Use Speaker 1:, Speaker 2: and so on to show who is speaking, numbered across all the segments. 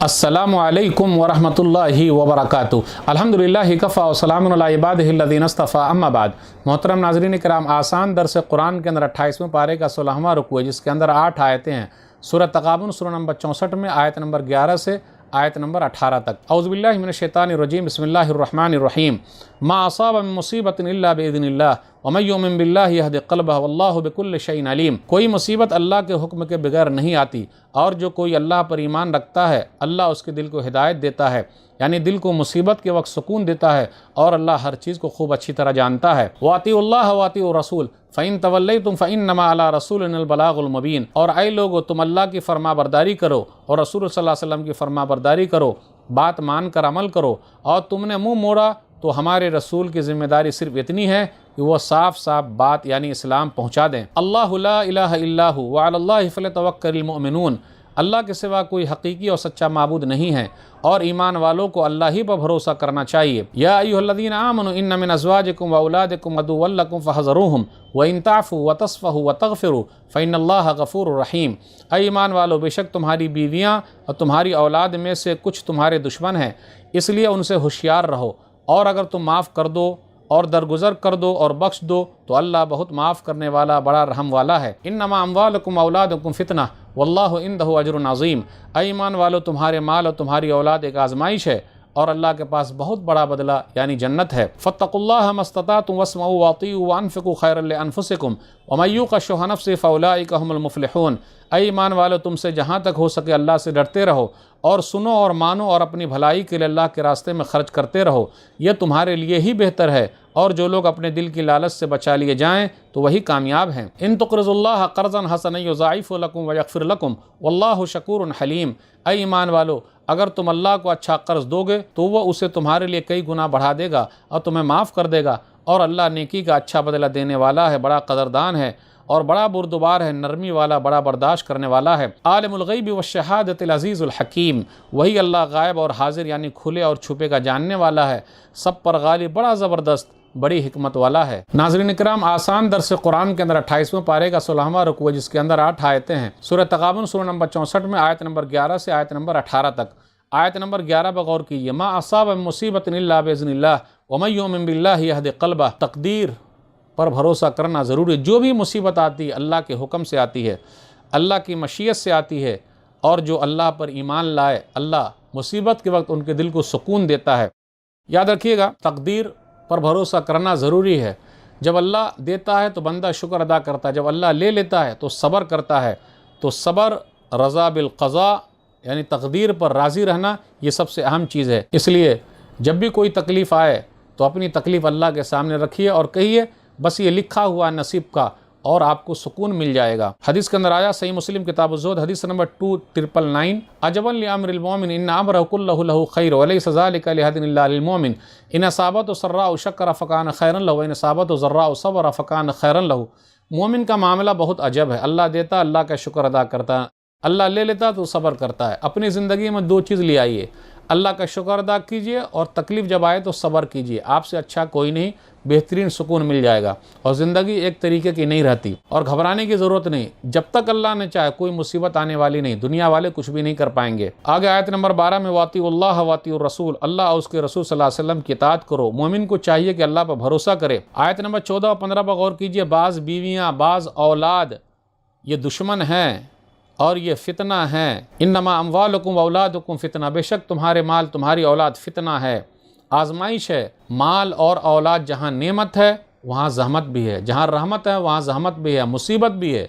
Speaker 1: अस्सलामु अलैकुम वरहमतुल्लाहि वबरकातुहू। अल्हम्दुलिल्लाहि कफ़ा व सलामुन अला इबादिहि अल्लज़ीना इस्तफ़ा अम्मा बाद। मोहतरम नाज़रीन किराम, आसान दर्स कुरान के अंदर 28वें पारे का 16वां रुकू है, जिसके अंदर 8 आयतें हैं। सूरह तग़ाबुन सूरह नंबर 64 में आयत नंबर 11 से आयत नंबर 18 तक। औज़ु बिल्लाहि मिनश शैतानिर रजीम, बिस्मिल्लाहिर रहमानिर रहीम। मा असाब मिन मुसीबतिन इल्ला बिइज़्निल्लाह व मन युमिन बिल्लाहि यहदि क़ल्बहु वल्लाहु बिकुल्लि शैइन अलीम। कोई मुसीबत अल्लाह के हुक्म के बगैर नहीं आती, और जो कोई अल्लाह पर ईमान रखता है अल्लाह उसके दिल को हिदायत देता है, यानी दिल को मुसीबत के वक्त सुकून देता है, और अल्लाह हर चीज़ को खूब अच्छी तरह जानता है। वातिउल्लाह वातिउर रसूल फ़इन तवल्लैतुम फ़इन्नमा अला रसूलिनल बलागुल मुबीन। और ऐ लोगो, तुम अल्लाह की फरमाबरदारी करो और रसूल सल्लल्लाहु अलैहि वसल्लम की फरमाबरदारी करो, बात मान कर अमल करो, और तुमने मुँह मोड़ा तो हमारे रसूल की ज़िम्मेदारी सिर्फ इतनी है कि वो साफ साफ बात यानी इस्लाम पहुँचा दें। अल्लाहु ला इलाहा इल्ला हु व अलल्लाहि फल्यतवक्कलिल मुमिनून। अल्लाह के सिवा कोई हकीकी और सच्चा माबूद नहीं है, और ईमान वालों को अल्लाह ही पर भरोसा करना चाहिए। या अय्युहल्लज़ीना आमनू इन्न मिन अज़वाजिकुम व औलादिकुम अदुव्वन लकुम फ़हज़रूहुम व इन ताफ़ू व तस्फ़हू व तग़फ़िरू फ़इन्नल्लाह गफ़ूरुर रहीम। ऐ ईमान वालों, बेशक तुम्हारी बीवियाँ और तुम्हारी औलाद में से कुछ तुम्हारे दुश्मन हैं, इसलिए उनसे होशियार रहो, और अगर तुम माफ़ कर दो और दरगुजर कर दो और बख्श दो तो अल्लाह बहुत माफ़ करने वाला, बड़ा रहम वाला है। इन्नमा अम्वालुकुम औलादुकुम फ़ितना वल्लाहु इंदहु अज्रुन अज़ीम। ऐ ईमान वालों, तुम्हारे माल और तुम्हारी औलाद एक आजमाइश है, और अल्लाह के पास बहुत बड़ा बदला यानी जन्नत है। फ़त्तक़ुल्लाह मस्ततातुम वस्मऊ वातिऊ वअन्फ़िक़ू ख़ैरन लिअन्फ़ुसिकुम व मन युक़ शुह नफ़्सिही फ़उलाइका हुमुल मुफ़्लिहून। ऐ ईमान वालों, तुमसे जहाँ तक हो सके अल्लाह से डरते रहो, और सुनो और मानो, और अपनी भलाई के लिए अल्लाह के रास्ते में खर्च करते रहो, यह तुम्हारे लिए ही बेहतर है। और जो लोग अपने दिल की लालच से बचा लिए जाएं तो वही कामयाब हैं। इन तुक़रिज़ुल्लाह क़र्ज़न हसनन युज़ाइफ़ु लकुम व यग़फ़िर लकुम वल्लाहु शकुरुन हलीम। ऐ ईमान वालों, अगर तुम अल्लाह को अच्छा कर्ज़ दोगे तो वह उसे तुम्हारे लिए कई गुना बढ़ा देगा और तुम्हें माफ़ कर देगा, और अल्लाह नेकी का अच्छा बदला देने वाला है, बड़ा कदरदान है और बड़ा बुरदुबार है, नरमी वाला, बड़ा बर्दाश्त करने वाला है। आलिमुल ग़ैबि वश्शहादतिल अज़ीज़ुल हकीम। वही अल्लाह गायब और हाजिर यानी खुले और छुपे का जानने वाला है, सब पर गालिब, बड़ा ज़बरदस्त, बड़ी हिकमत वाला है। नाज़रीन इकराम, आसान दर्स कुरान के अंदर 28वें पारे का 16वां रुकू है, जिसके अंदर 8 आयतें हैं। सूरह तग़ाबुन सूरह नंबर 64 में आयत नंबर 11 से आयत नंबर 18 तक। आयत नंबर 11 पर गौर कीजिए। मा असाब मिन मुसीबतिन इल्ला बिइज़्निल्लाह व मन युमिन बिल्लाहि यहदि क़ल्बहु। तकदीर पर भरोसा करना ज़रूरी है। जो भी मुसीबत आती है अल्लाह के हुक्म से आती है, अल्लाह की मशीयत से आती है, और जो अल्लाह पर ईमान लाए अल्लाह मुसीबत के वक्त उनके दिल को सुकून देता है। याद रखिएगा, तकदीर पर भरोसा करना ज़रूरी है। जब अल्लाह देता है तो बंदा शुक्र अदा करता है, जब अल्लाह ले लेता है तो सब्र करता है। तो सब्र, रज़ा बिल क़ज़ा यानी तकदीर पर राज़ी रहना, ये सबसे अहम चीज़ है। इसलिए जब भी कोई तकलीफ़ आए तो अपनी तकलीफ़ अल्लाह के सामने रखिए और कहिए बस ये लिखा हुआ नसीब का, और आपको सुकून मिल जाएगा। हदीस के अंदर आया, सही मुस्लिम किताब ज़ुहद हदीस नंबर 2999, अजबन लिअम्रिल मोमिन इन्न अम्रहु कुल्लहु लहु खैर व लैसा ज़ालिका लिअहदिन इल्ला लिल मोमिन इन असाबतहु सर्राउ शक्कर फ़कान खैरन लहु व इन असाबतहु ज़र्राउ सबर फ़कान खैरन लहु। मोमिन का मामला बहुत अजब है। अल्लाह देता, अल्लाह का शुक्र अदा करता है, अल्लाह ले लेता तो सब्र करता है। अपनी ज़िंदगी में 2 चीज़ ले आइए, अल्लाह का शुक्र अदा कीजिए और तकलीफ़ जब आए तो सब्र कीजिए। आपसे अच्छा कोई नहीं, बेहतरीन सुकून मिल जाएगा, और ज़िंदगी एक तरीके की नहीं रहती, और घबराने की ज़रूरत नहीं। जब तक अल्लाह ने चाहे कोई मुसीबत आने वाली नहीं, दुनिया वाले कुछ भी नहीं कर पाएंगे। आगे आयत नंबर 12 में वातिउल्लाह वातिउर रसूल। अल्लाह और उसके रसूल सल्लल्लाहु अलैहि वसल्लम की इताअत करो। मोमिन को चाहिए कि अल्लाह पर भरोसा करे। आयत नंबर 14 और 15 पर गौर कीजिए। बाज़ बीवियाँ, बाज़ औलाद ये दुश्मन हैं और ये फ़ितना है। इन्नमा अम्वालुकुम व औलादुकुम फ़ितना। बेशक तुम्हारे माल, तुम्हारी औलाद फ़ितना है, आजमाइश है। माल और औलाद जहाँ नेमत है वहाँ ज़हमत भी है, जहाँ रहमत है वहाँ ज़हमत भी है, मुसीबत भी है,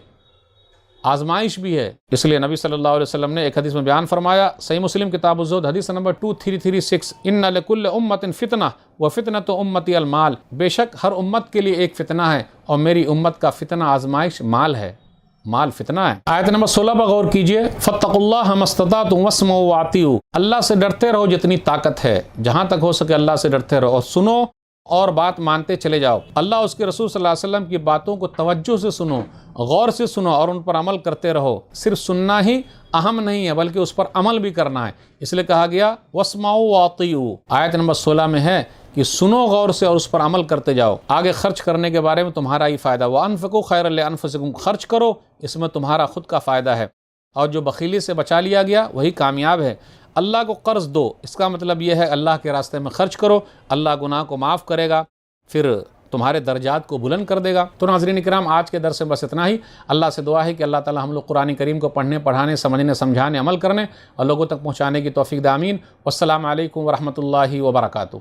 Speaker 1: आजमाइश भी है। इसलिए नबी सल्लल्लाहु अलैहि वसल्लम ने एक हदीस में बयान फरमाया, सही मुस्लिम किताब ज़ुहद हदीस नंबर 2336, इन्ना लिकुल्लि उम्मतिन फ़ितना व फ़ितनतु उम्मती अल माल। बेशक हर उम्मत के लिए एक फ़ितना है, और मेरी उम्मत का फ़ितना आजमाइश माल है, माल फितना है। आयत नंबर 16 पर गौर कीजिए। फत्तकुल्लाह मस्ततातुम वस्मऊ वातिऊ। अल्लाह से डरते रहो जितनी ताकत है, जहाँ तक हो सके अल्लाह से डरते रहो, और सुनो और बात मानते चले जाओ। अल्लाह उसके रसूल सल्लल्लाहु अलैहि वसल्लम की बातों को तवज्जो से सुनो, गौर से सुनो, और उन पर अमल करते रहो। सिर्फ सुनना ही अहम नहीं है, बल्कि उस पर अमल भी करना है। इसलिए कहा गया वस्माउ वातिऊ। आयत नंबर 16 में है कि सुनो गौर से और उस पर अमल करते जाओ। आगे खर्च करने के बारे में तुम्हारा ही फ़ायदा। वअन्फ़िक़ू खैरन लिअन्फ़ुसिकुम। खर्च करो, इसमें तुम्हारा खुद का फ़ायदा है, और जो बखीली से बचा लिया गया वही कामयाब है। اللہ کو قرض دو، اس کا مطلب یہ ہے اللہ کے راستے میں خرچ کرو، اللہ گناہ کو معاف کرے گا، پھر تمہارے درجات کو بلند کر دے گا۔ تو ناظرین کرام، آج کے درس میں بس اتنا ہی۔ اللہ سے دعا ہے کہ اللہ تعالی ہم لوگ قرآن کریم کو پڑھنے، پڑھانے، سمجھنے، سمجھانے، عمل کرنے اور لوگوں تک پہنچانے کی توفیق دے، آمین۔ والسلام علیکم ورحمۃ اللہ وبرکاتہ۔